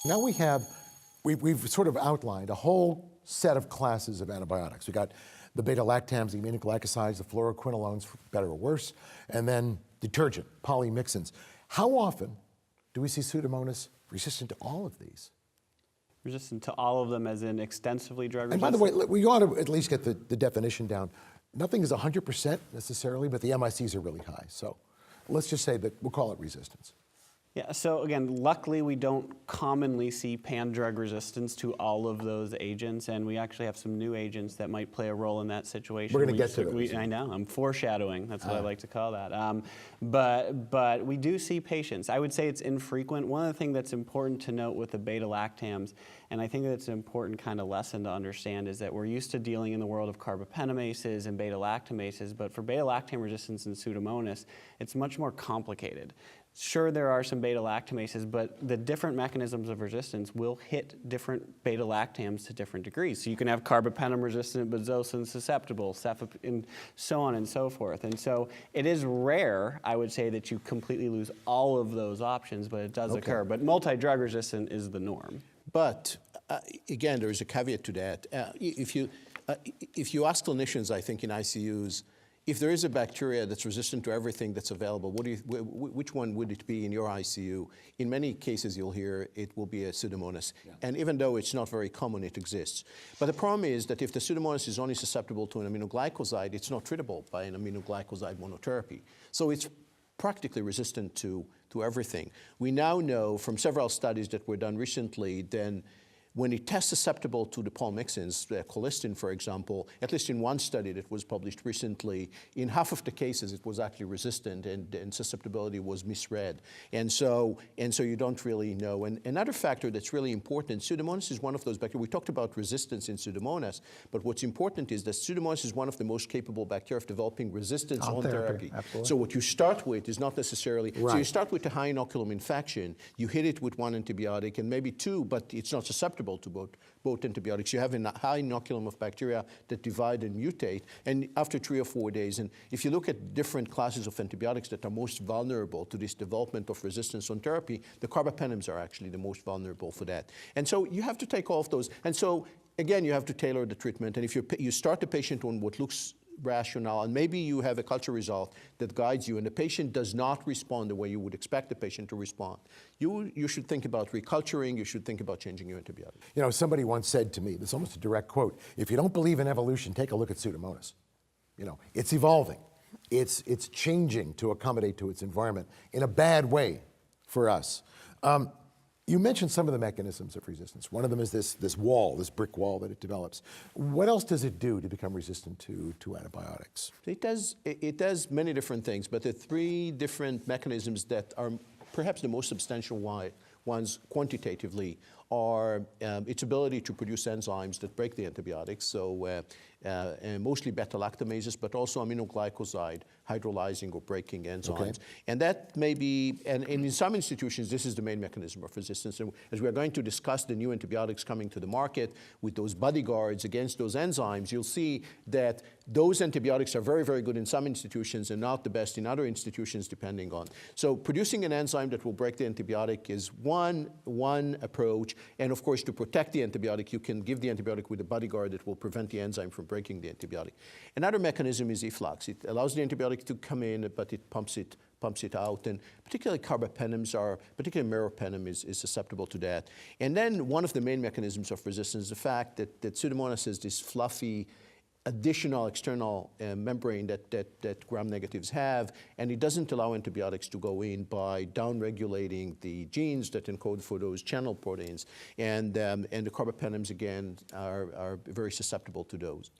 Now we've sort of outlined a whole set of classes of antibiotics. We got the beta-lactams, the aminoglycosides, the fluoroquinolones, for better or worse, and then detergent, polymyxins. How often do we see Pseudomonas resistant to all of these? Resistant to all of them as in extensively drug resistant? And by the way, we ought to at least get the definition down. Nothing is 100% necessarily, but the MICs are really high. So let's just say that we'll call it resistance. Yeah, so again, luckily we don't commonly see pan-drug resistance to all of those agents, and we actually have some new agents that might play a role in that situation. We're going to get to those. I know, I'm foreshadowing, that's what I like to call that. But we do see patients. I would say it's infrequent. One of the things that's important to note with the beta-lactams, and I think that's an important kind of lesson to understand, is that we're used to dealing in the world of carbapenemases and beta-lactamases, but for beta-lactam resistance in Pseudomonas, it's much more complicated. Sure, there are some beta-lactamases, but the different mechanisms of resistance will hit different beta-lactams to different degrees. So you can have carbapenem-resistant, but zosin-susceptible, and so on and so forth. And so it is rare, I would say, that you completely lose all of those options, but it does occur. But multi-drug resistant is the norm. But again, there is a caveat to that. If you ask clinicians, I think in ICUs, if there is a bacteria that's resistant to everything that's available, which one would it be in your ICU? In many cases, you'll hear it will be a Pseudomonas. Yeah. And even though it's not very common, it exists. But the problem is that if the Pseudomonas is only susceptible to an aminoglycoside, it's not treatable by an aminoglycoside monotherapy. So it's practically resistant to everything. We now know from several studies that were done recently, then when it tests susceptible to the polymyxins, colistin, for example, at least in one study that was published recently, in half of the cases it was actually resistant and susceptibility was misread. And so you don't really know. And another factor that's really important, Pseudomonas is one of those bacteria. We talked about resistance in Pseudomonas, but what's important is that Pseudomonas is one of the most capable bacteria of developing resistance on therapy. Absolutely. So what you start with is not necessarily, right. So you start with a high inoculum infection, you hit it with one antibiotic and maybe two, but it's not susceptible to both antibiotics. You have a high inoculum of bacteria that divide and mutate, and after 3 or 4 days, and if you look at different classes of antibiotics that are most vulnerable to this development of resistance on therapy, the carbapenems are actually the most vulnerable for that. And so you have to take all of those. And so, again, you have to tailor the treatment, and if you start the patient on what looks rational, and maybe you have a culture result that guides you, and the patient does not respond the way you would expect the patient to respond, you should think about reculturing, you should think about changing your antibiotic. You know, somebody once said to me, this is almost a direct quote, if you don't believe in evolution, take a look at Pseudomonas. You know, it's evolving. It's changing to accommodate to its environment in a bad way for us. You mentioned some of the mechanisms of resistance. One of them is this wall, this brick wall that it develops. What else does it do to become resistant to antibiotics? It does many different things, but the 3 different mechanisms that are perhaps the most substantial ones quantitatively are its ability to produce enzymes that break the antibiotics, so mostly beta-lactamases, but also aminoglycoside hydrolyzing or breaking enzymes. Okay. And that may be, and in some institutions, this is the main mechanism of resistance. And as we are going to discuss the new antibiotics coming to the market with those bodyguards against those enzymes, you'll see that those antibiotics are very, very good in some institutions and not the best in other institutions, depending on. So producing an enzyme that will break the antibiotic is one approach. And of course, to protect the antibiotic, you can give the antibiotic with a bodyguard that will prevent the enzyme from breaking the antibiotic. Another mechanism is efflux. It allows the antibiotic to come in, but it pumps it out, and particularly carbapenems particularly meropenem is susceptible to that. And then one of the main mechanisms of resistance is the fact that Pseudomonas is this fluffy additional external membrane that gram-negatives have, and it doesn't allow antibiotics to go in by downregulating the genes that encode for those channel proteins, and the carbapenems, again, are very susceptible to those.